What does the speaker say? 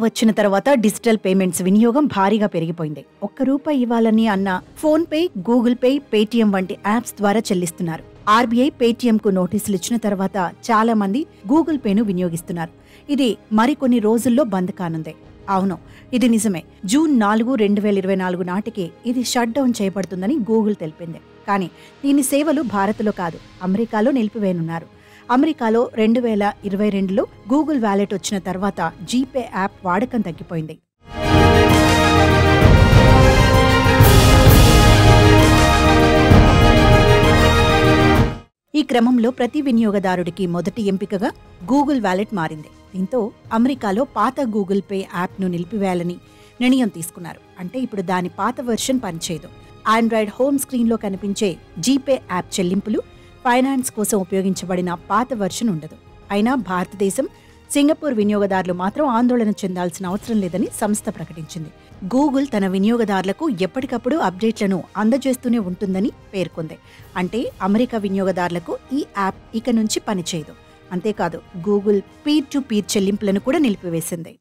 వచ్చిన తర్వాత digital payments వినియోగం భారీగా పెరిగిపోయింది. ₹1 ఇవ్వాలని అన్న phone pay, Google pay, Paytm వంటి యాప్స్ ద్వారా చెల్లిస్తున్నారు. ఆర్బీఐ పేటీఎంకు నోటీసులు ఇచ్చిన తర్వాత చాలా మంది గూగుల్ పేను వినియోగిస్తున్నారు. ఇది మరికొన్ని రోజుల్లో బంద్ కానుంది. అవును, ఇది నిజమే. జూన్ 4, 2024 నాటికి ఇది షట్ డౌన్ చేయబడుతుందని గూగుల్ తెలిపింది. కానీ దీని సేవలు భారత్లో కాదు, అమెరికాలో నిలిపివేయనున్నారు. అమెరికాలో 2022లో గూగుల్ వాలెట్ వచ్చిన తర్వాత జీపే యాప్ వాడకం తగ్గిపోయింది. ఈ క్రమంలో ప్రతి వినియోగదారుడికి మొదటి ఎంపికగా గూగుల్ వాలెట్ మారింది. దీంతో అమెరికాలో పాత గూగుల్ పే యాప్ను నిలిపివేయాలని నిర్ణయం తీసుకున్నారు. అంటే ఇప్పుడు దాని పాత వెర్షన్ పనిచేయదు. ఆండ్రాయిడ్ హోమ్ స్క్రీన్లో కనిపించే జీపే యాప్ చెల్లింపులు, ఫైనాన్స్ కోసం ఉపయోగించబడిన పాత వెర్షన్ ఉండదు. అయినా భారతదేశం, సింగపూర్ వినియోగదారులు మాత్రం ఆందోళన చెందాల్సిన అవసరం లేదని సంస్థ ప్రకటించింది. గూగుల్ తన వినియోగదారులకు ఎప్పటికప్పుడు అప్డేట్లను అందజేస్తూనే ఉంటుందని పేర్కొంది. అంటే అమెరికా వినియోగదారులకు ఈ యాప్ ఇక నుంచి పనిచేయదు. అంతేకాదు, గూగుల్ పీర్ టు పీర్ చెల్లింపులను కూడా నిలిపివేసింది.